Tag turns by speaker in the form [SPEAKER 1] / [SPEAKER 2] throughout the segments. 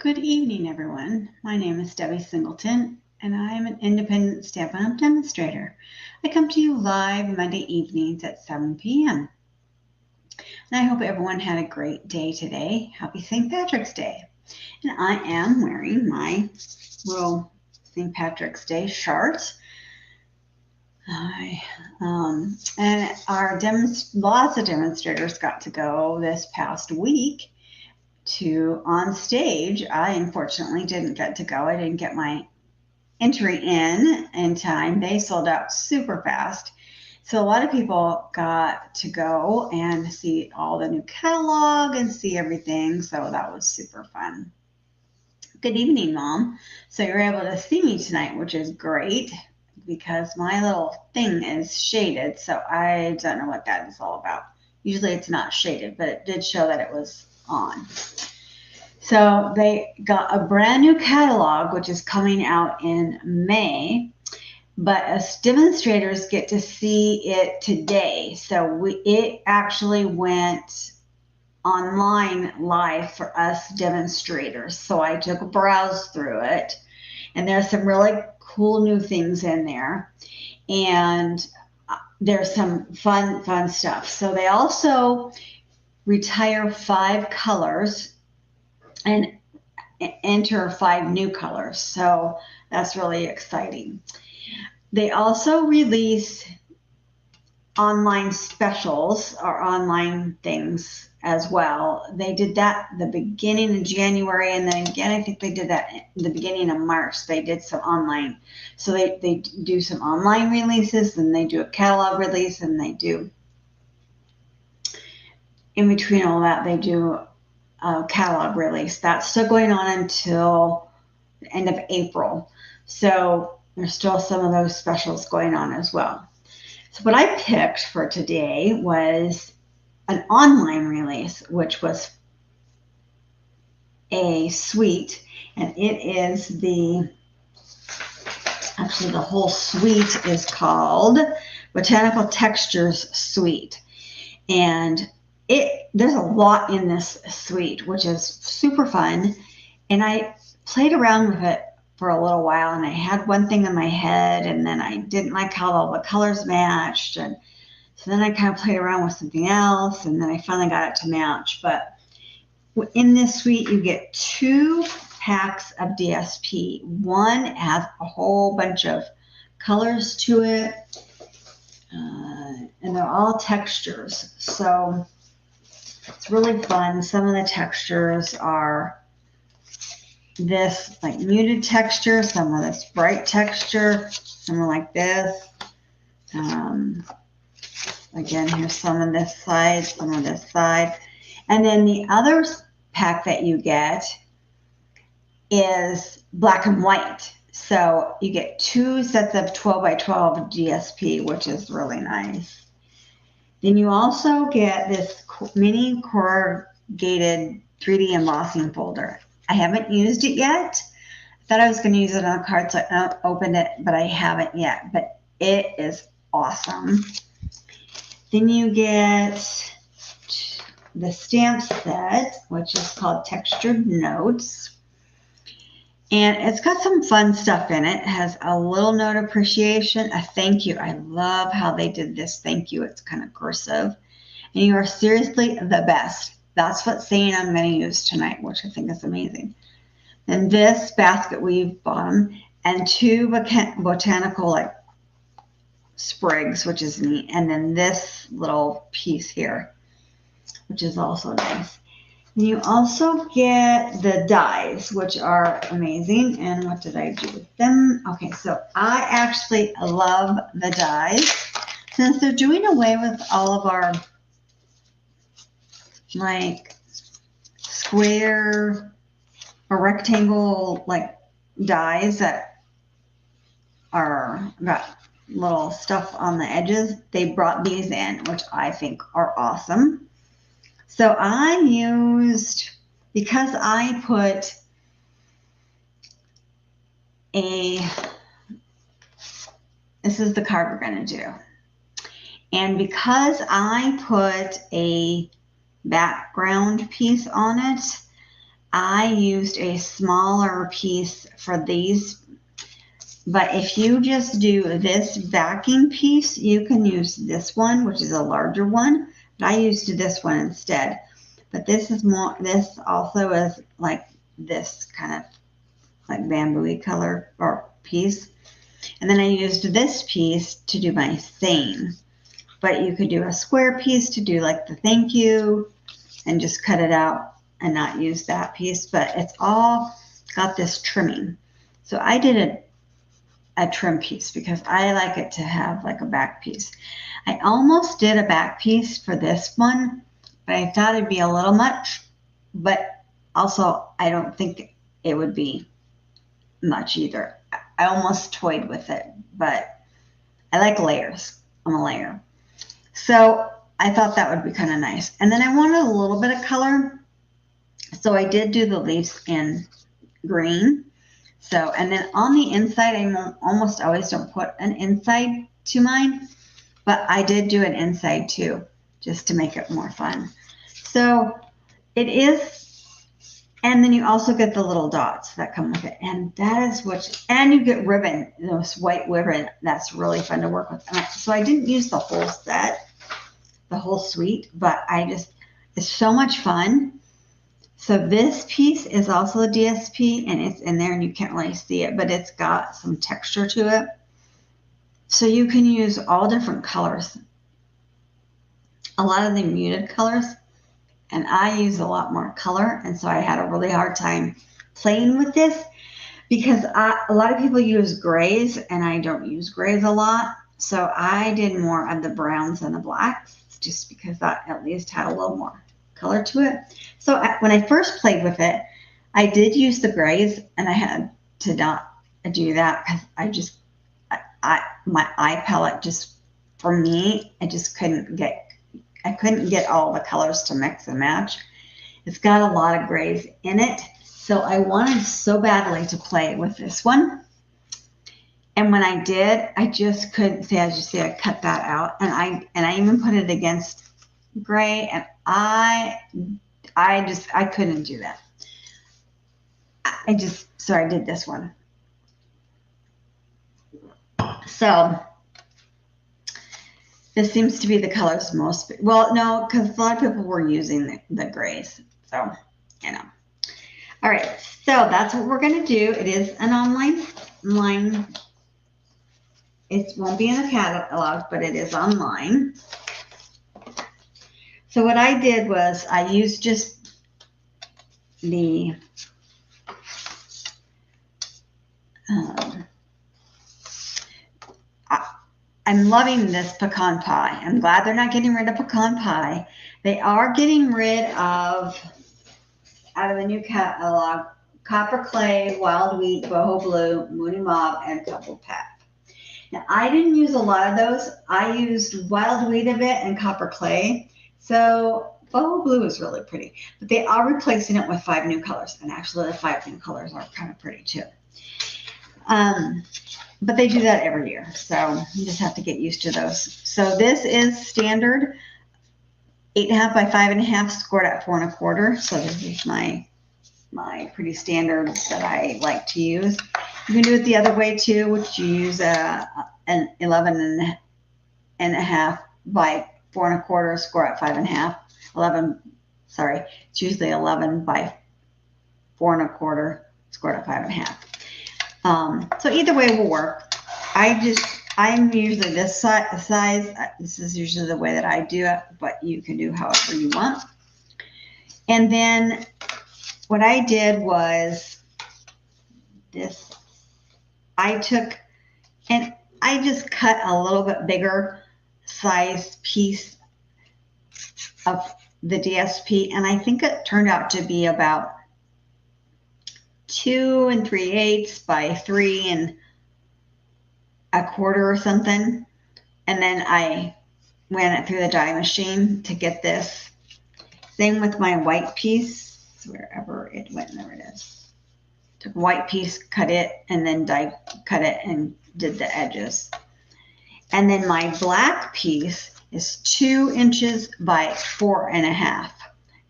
[SPEAKER 1] Good evening, everyone. My name is Debbie Singleton, and I am an independent Stampin' Up! Demonstrator. I come to you live Monday evenings at 7 p.m. And I hope everyone had a great day today. Happy St. Patrick's Day. And I am wearing my little St. Patrick's Day shirt. And lots of demonstrators got to go this past week on stage. I unfortunately didn't get to go. I didn't get my entry in time. They sold out super fast. So a lot of people got to go and see all the new catalog and see everything. So that was super fun. Good evening, Mom. So you're able to see me tonight, which is great because my little thing is shaded. So I don't know what that is all about. Usually it's not shaded, but it did show that it was on. So they got a brand new catalog, which is coming out in May, but us demonstrators get to see it today. So it actually went online live for us demonstrators. So I took a browse through it, and there's some really cool new things in there. And there's some fun stuff. So they also retire 5 colors and enter 5 new colors. So that's really exciting. They also release online specials or online things as well. They did that the beginning of January, and then again, I think they did that in the beginning of March. They did some online. So they do some online releases, and they do a catalog release, and they do, in between all that, they do catalog release. That's still going on until the end of April. So there's still some of those specials going on as well. So what I picked for today was an online release, which was a suite, and it is actually the whole suite is called Botanical Textures Suite. And there's a lot in this suite, which is super fun. And I played around with it for a little while, and I had one thing in my head, and then I didn't like how all the colors matched. And so then I kind of played around with something else, and then I finally got it to match. But in this suite, you get 2 packs of DSP. One has a whole bunch of colors to it, and they're all textures. So it's really fun. Some of the textures are this like muted texture, some of this bright texture, some are like this. Again, here's some on this side, some on this side. And then the other pack that you get is black and white. So you get 2 sets of 12 by 12 DSP, which is really nice. Then you also get this mini corrugated 3D embossing folder. I haven't used it yet. I thought I was going to use it on a card, so I opened it, but I haven't yet. But it is awesome. Then you get the stamp set, which is called Textured Notes. And it's got some fun stuff in it. It has a little note of appreciation, a thank you. I love how they did this thank you. It's kind of cursive. And you are seriously the best. That's what saying I'm going to use tonight, which I think is amazing. Then this basket weave bottom and 2 botanical like sprigs, which is neat. And then this little piece here, which is also nice. And you also get the dies, which are amazing. And what did I do with them? Okay, so I actually love the dies. Since they're doing away with all of our like square or rectangle like dies that are got little stuff on the edges, they brought these in, which I think are awesome. So I used, because I put this is the card we're going to do. And because I put a background piece on it, I used a smaller piece for these. But if you just do this backing piece, you can use this one, which is a larger one. But I used this one instead. But this is more, this also is like this kind of like bamboo-y color or piece. And then I used this piece to do my theme. But you could do a square piece to do like the thank you and just cut it out and not use that piece. But it's all got this trimming. So I did a trim piece because I like it to have like a back piece. I almost did a back piece for this one, but I thought it'd be a little much, but also I don't think it would be much either. I almost toyed with it, but I like layers. I'm a layer. So I thought that would be kind of nice. And then I wanted a little bit of color. So I did do the leaves in green. So, and then on the inside, I almost always don't put an inside to mine, but I did do an inside too, just to make it more fun. So it is, and then you also get the little dots that come with it. And that is what, and you get ribbon, those white ribbon. That's really fun to work with. So I didn't use the whole set, the whole suite, but it's so much fun. So this piece is also a DSP, and it's in there and you can't really see it, but it's got some texture to it. So you can use all different colors. A lot of the muted colors, and I use a lot more color, and so I had a really hard time playing with this because a lot of people use grays, and I don't use grays a lot. So I did more of the browns and the blacks just because that at least had a little more color to it. So when I first played with it, I did use the grays, and I had to not do that because my eye palette just, for me, I couldn't get all the colors to mix and match. It's got a lot of grays in it, so I wanted so badly to play with this one. And when I did, I just couldn't see. As you see, I cut that out, and I even put it against gray, and I couldn't do that. So I did this one. So this seems to be the colors most, well, no, because a lot of people were using the grays. So, you know. All right, so that's what we're going to do. It is an online line. It won't be in the catalog, but it is online. So what I did was I used just the I'm loving this pecan pie. I'm glad they're not getting rid of pecan pie. They are getting rid of, out of the new catalog, copper clay, wild wheat, boho blue, moony mauve, and purple pep. Now I didn't use a lot of those. I used wild wheat a bit and copper clay. So boho blue is really pretty, but they are replacing it with 5 new colors, and actually the 5 new colors are kind of pretty too. But they do that every year, so you just have to get used to those. So this is standard 8.5 by 5.5, scored at 4 1/4. So this is my pretty standard that I like to use. You can do it the other way too, which you use an 11.5 by 4 1/4, score at 5.5. 11, sorry, it's usually 11 by 4 1/4, scored at 5.5. So either way will work. I'm usually this size. This is usually the way that I do it, but you can do however you want. And then what I did was this. I took and I just cut a little bit bigger size piece of the DSP, and I think it turned out to be about 2 3/8 by 3 1/4 or something. And then I ran it through the die machine to get this. Same with my white piece, wherever it went, there it is. Took a white piece, cut it, and then die cut it and did the edges. And then my black piece is 2 inches by 4.5.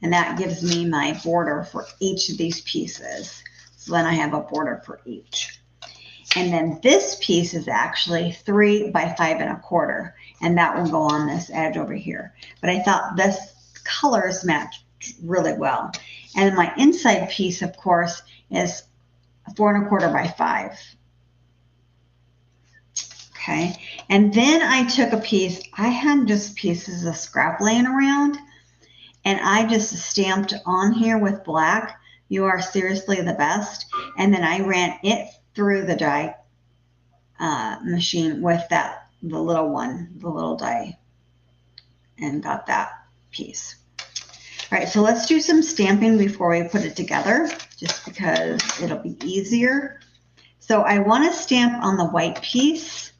[SPEAKER 1] And that gives me my border for each of these pieces. So then I have a border for each. And then this piece is actually 3 by 5 1/4. And that will go on this edge over here. But I thought this colors matched really well. And then my inside piece, of course, is 4 1/4 by 5. Okay. And then I took a piece, I had just pieces of scrap laying around, and I just stamped on here with black, "You are seriously the best." And then I ran it through the die machine with the little die, and got that piece. All right, so let's do some stamping before we put it together, just because it'll be easier. So I want to stamp on the white piece,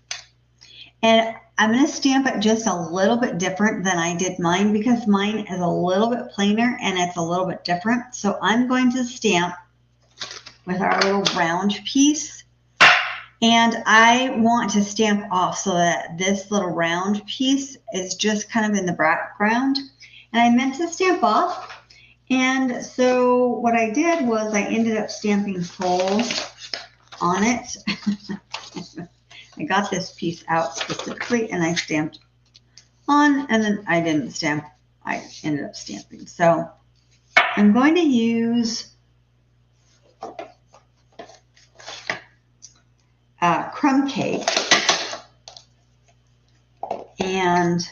[SPEAKER 1] and I'm going to stamp it just a little bit different than I did mine, because mine is a little bit plainer and it's a little bit different. So I'm going to stamp with our little round piece, and I want to stamp off so that this little round piece is just kind of in the background. And I meant to stamp off, and so what I did was I ended up stamping full on it. I got this piece out specifically and I stamped on, and then I didn't stamp, I ended up stamping. So I'm going to use crumb cake, and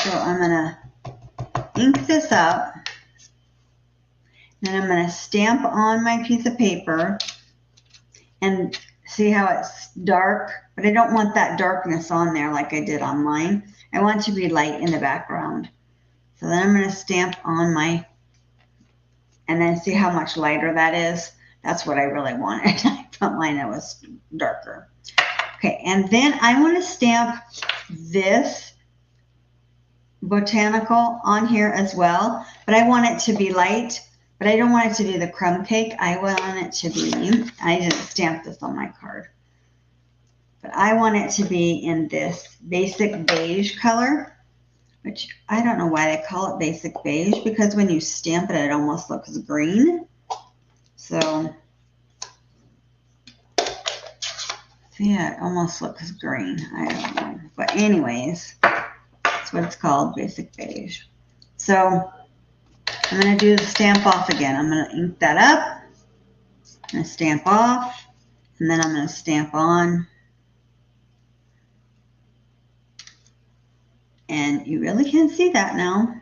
[SPEAKER 1] so I'm going to ink this up. Then I'm going to stamp on my piece of paper, and see how it's dark, but I don't want that darkness on there like I did on mine. I want it to be light in the background. So then I'm going to stamp on my, and then see how much lighter that is. That's what I really wanted. I thought mine it was darker. Okay, and then I want to stamp this botanical on here as well, but I want it to be light. But I don't want it to be the crumb cake. I want it to be, I didn't stamp this on my card, but I want it to be in this basic beige color, which I don't know why they call it basic beige, because when you stamp it, it almost looks green. So, yeah, it almost looks green. I don't know. But anyways, that's what it's called, basic beige. So I'm going to do the stamp off again. I'm going to ink that up. I'm going to stamp off, and then I'm going to stamp on. And you really can't see that now.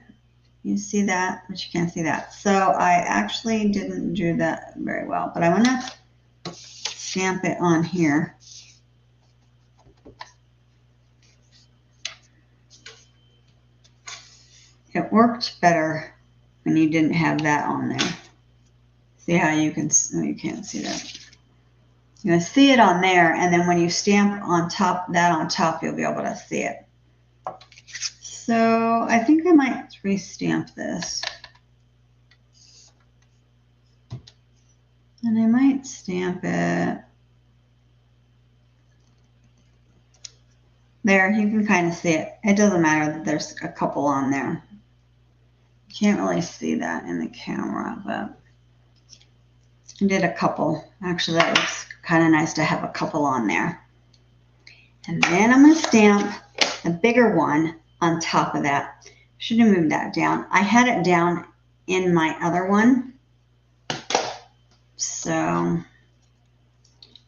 [SPEAKER 1] You see that, but you can't see that. So I actually didn't do that very well, but I want to stamp it on here. It worked better when you didn't have that on there. See how you can, oh, you can't see that. You're going to see it on there, and then when you stamp on top, that on top, you'll be able to see it. So I think I might re-stamp this. And I might stamp it. There, you can kind of see it. It doesn't matter that there's a couple on there. Can't really see that in the camera, but I did a couple. Actually, that looks kind of nice to have a couple on there. And then I'm going to stamp the bigger one on top of that. Should have moved that down. I had it down in my other one. So I'm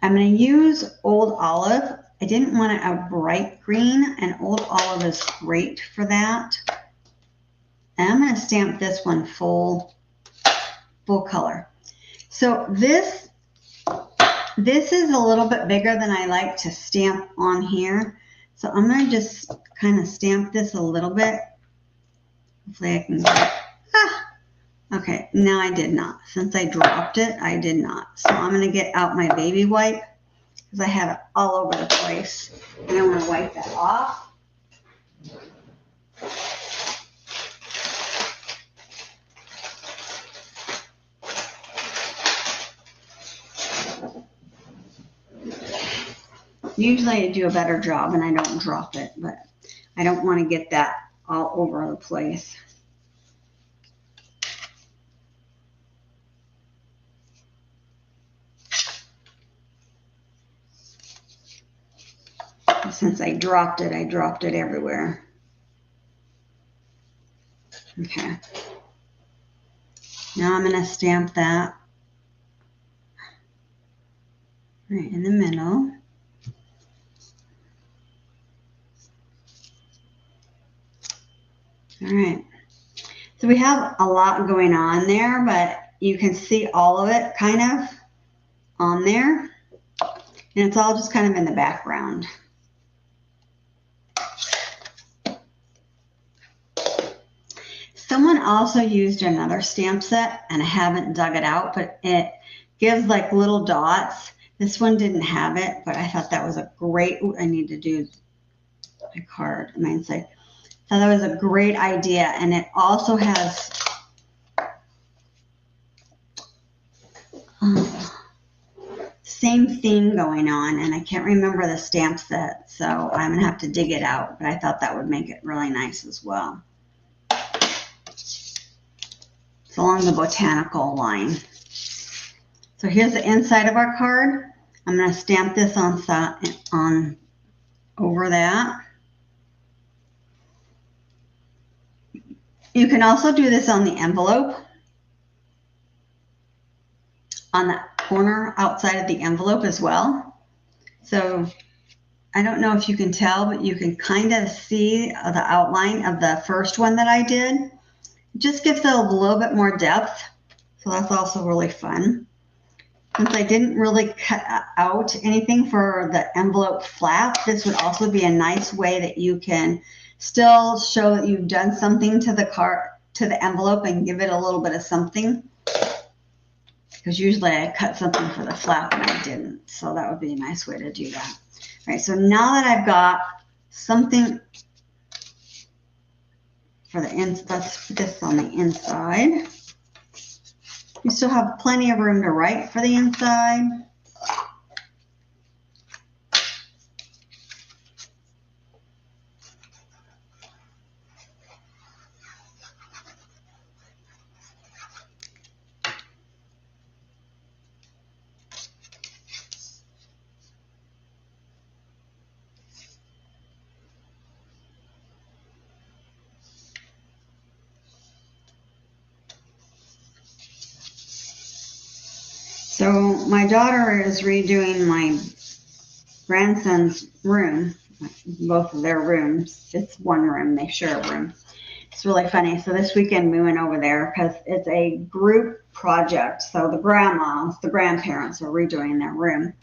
[SPEAKER 1] going to use Old Olive. I didn't want a bright green, and Old Olive is great for that. And I'm going to stamp this one full color. So this is a little bit bigger than I like to stamp on here. So I'm going to just kind of stamp this a little bit. Hopefully I can get it. Okay, no, I did not. Since I dropped it, I did not. So I'm going to get out my baby wipe, because I have it all over the place. And I'm going to wipe that off. Usually I do a better job and I don't drop it, but I don't want to get that all over the place. Since I dropped it everywhere. Okay. Now I'm going to stamp that right in the middle. All right. So we have a lot going on there, but you can see all of it kind of on there. And it's all just kind of in the background. Someone also used another stamp set, and I haven't dug it out, but it gives like little dots. This one didn't have it, but I thought that was a great, I need to do my card, my inside. I thought that was a great idea, and it also has same theme going on, and I can't remember the stamp set, so I'm going to have to dig it out, but I thought that would make it really nice as well. It's along the botanical line. So here's the inside of our card. I'm going to stamp this on over that. You can also do this on the envelope, on the corner outside of the envelope as well. So I don't know if you can tell, but you can kind of see the outline of the first one that I did. It just gives it a little bit more depth. So that's also really fun. Since I didn't really cut out anything for the envelope flap, this would also be a nice way that you can still show that you've done something to the card, to the envelope, and give it a little bit of something. Because usually I cut something for the flap and I didn't. So that would be a nice way to do that. All right, so now that I've got something for the inside, let's put this on the inside. You still have plenty of room to write for the inside. So my daughter is redoing my grandson's room, both of their rooms. It's one room, they share a room. It's really funny. So this weekend we went over there because it's a group project. So the grandmas, the grandparents are redoing their room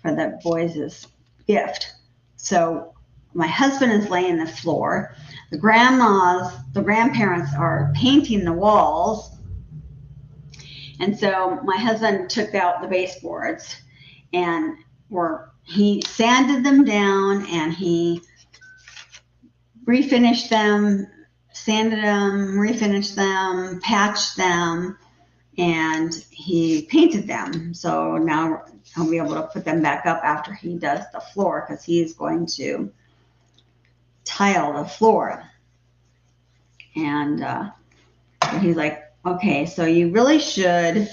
[SPEAKER 1] for the boys' gift. So my husband is laying the floor. The grandmas, the grandparents are painting the walls. And so my husband took out the baseboards and he sanded them down and he refinished them, sanded them, refinished them, patched them, and he painted them. So now I'll be able to put them back up after he does the floor, because he's going to tile the floor. And he's like, okay, so you really should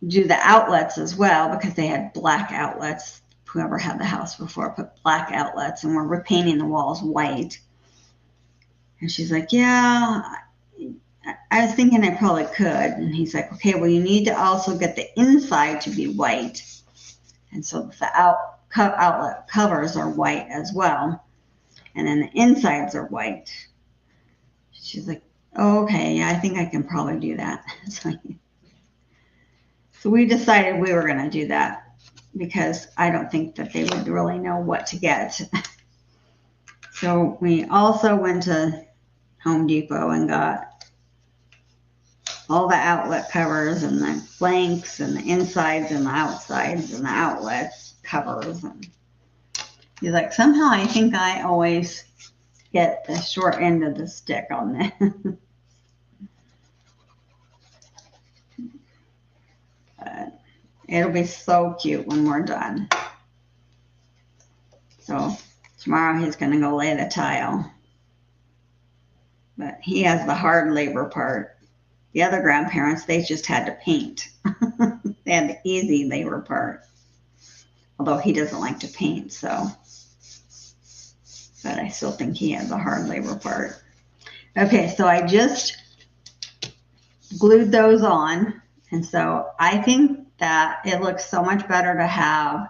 [SPEAKER 1] do the outlets as well, because they had black outlets. Whoever had the house before put black outlets, and we're repainting the walls white. And she's like, yeah, I was thinking I probably could. And he's like, okay, well, you need to also get the inside to be white. And so the outlet covers are white as well. And then the insides are white. She's like, oh, okay, yeah, I think I can probably do that. So we decided we were going to do that, because I don't think that they would really know what to get. So we also went to Home Depot and got all the outlet covers and the blanks and the insides and the outsides and the outlets covers. And he's like, somehow I think I always get the short end of the stick on that. But it'll be so cute when we're done. So it's Tomorrow he's going to go lay the tile. But he has the hard labor part. The other grandparents, they just had to paint. They had the easy labor part. Although he doesn't like to paint, so. But I still think he has the hard labor part. Okay, so I just glued those on. And so I think that it looks so much better to have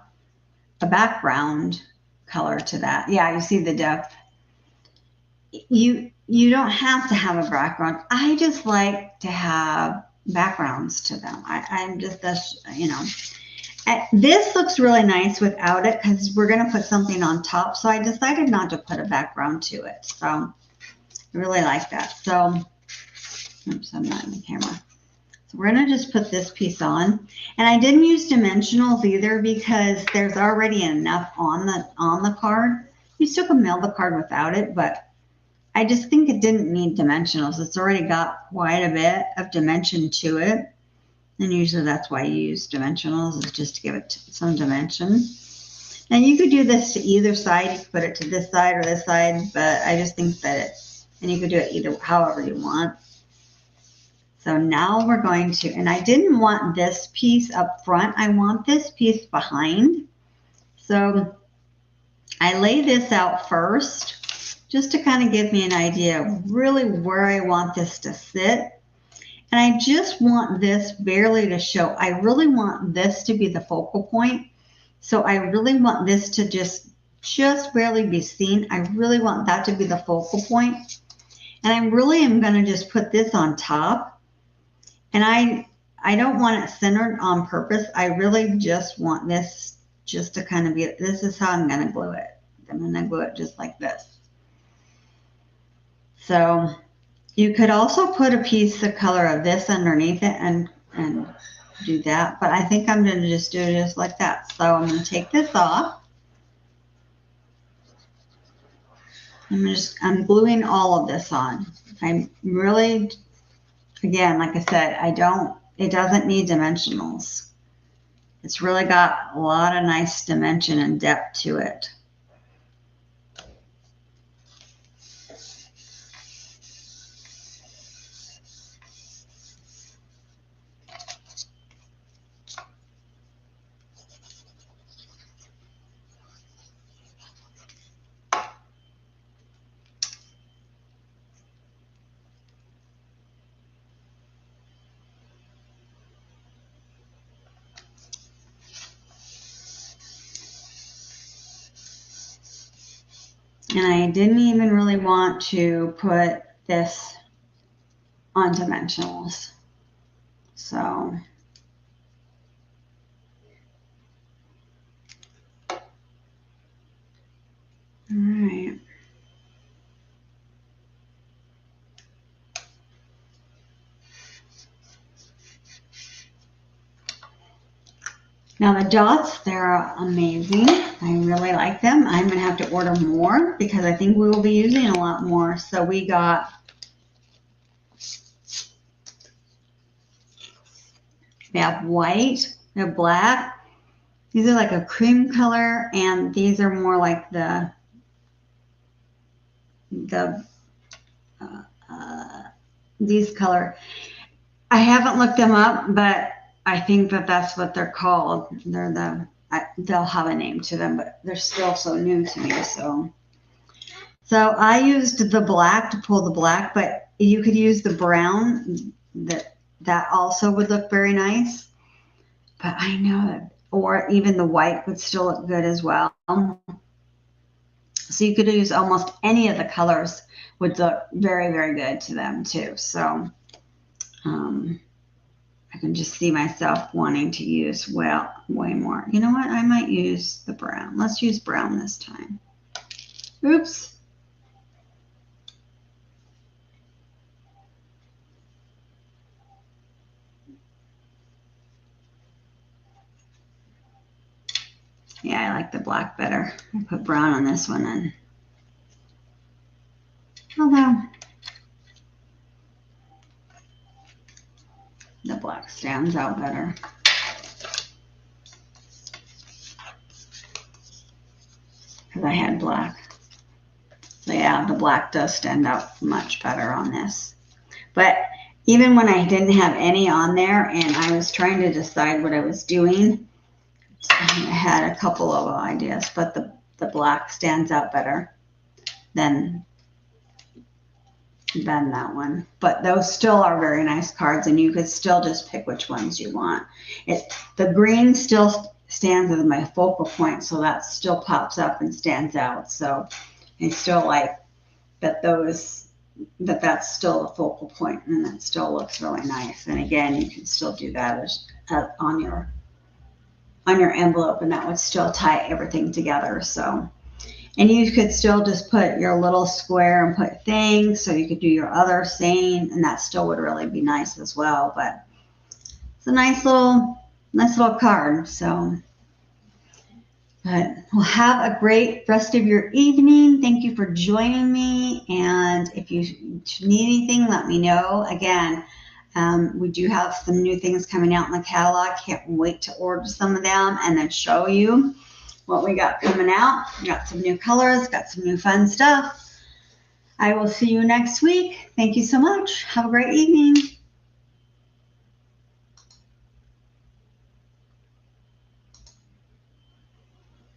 [SPEAKER 1] a background color to that. Yeah, you see the depth. You don't have to have a background. I just like to have backgrounds to them. I'm just, that's, you know. This looks really nice without it because we're going to put something on top. So I decided not to put a background to it. So I really like that. So, oops, I'm not in the camera. So we're going to just put this piece on. And I didn't use dimensionals either because there's already enough on the card. You still can mail the card without it, but I just think it didn't need dimensionals. It's already got quite a bit of dimension to it. And usually that's why you use dimensionals, is just to give it some dimension. And you could do this to either side. You could put it to this side or this side, but I just think that and you could do it either, however you want. So now we're going to, and I didn't want this piece up front. I want this piece behind. So I lay this out first, just to kind of give me an idea of really where I want this to sit. And I just want this barely to show. I really want this to be the focal point. So I really want this to just barely be seen. I really want that to be the focal point. And I really am going to just put this on top. And I don't want it centered on purpose. I really just want this just to kind of be, this is how I'm going to glue it. I'm going to glue it just like this. So you could also put a piece of color of this underneath it and do that. But I think I'm going to just do it just like that. So I'm going to take this off. I'm gluing all of this on. I'm really, again, like I said, it doesn't need dimensionals. It's really got a lot of nice dimension and depth to it. And I didn't even really want to put this on dimensionals. So, all right. Now the dots, they're amazing. I really like them. I'm going to have to order more because I think we will be using a lot more. So we got white, we have black. These are like a cream color, and these are more like these color. I haven't looked them up, but I think that that's what they're called. They'll have a name to them, but they're still so new to me. So I used the black to pull the black, but you could use the brown. That also would look very nice. But I know that, or even the white would still look good as well. So you could use almost any of the colors would look very, very good to them too. So I can just see myself wanting to use, well, way more. You know what? I might use the brown. Let's use brown this time. Oops. Yeah, I like the black better. I put brown on this one then. Although the black stands out better. Because I had black. Yeah, the black does stand out much better on this. But even when I didn't have any on there and I was trying to decide what I was doing, I had a couple of ideas, but the black stands out better than that one. But those still are very nice cards, and you could still just pick which ones you want. The green still stands as my focal point, so that still pops up and stands out. So I still like that that's still a focal point, and that still looks really nice. And again, you can still do that as on your envelope, and that would still tie everything together. So, and you could still just put your little square and put things, so you could do your other saying, and that still would really be nice as well. But it's a nice little card. So, but well, have a great rest of your evening. Thank you for joining me. And if you need anything, let me know. Again, we do have some new things coming out in the catalog. Can't wait to order some of them and then show you what we got coming out. We got some new colors, got some new fun stuff. I will see you next week. Thank you so much. Have a great evening.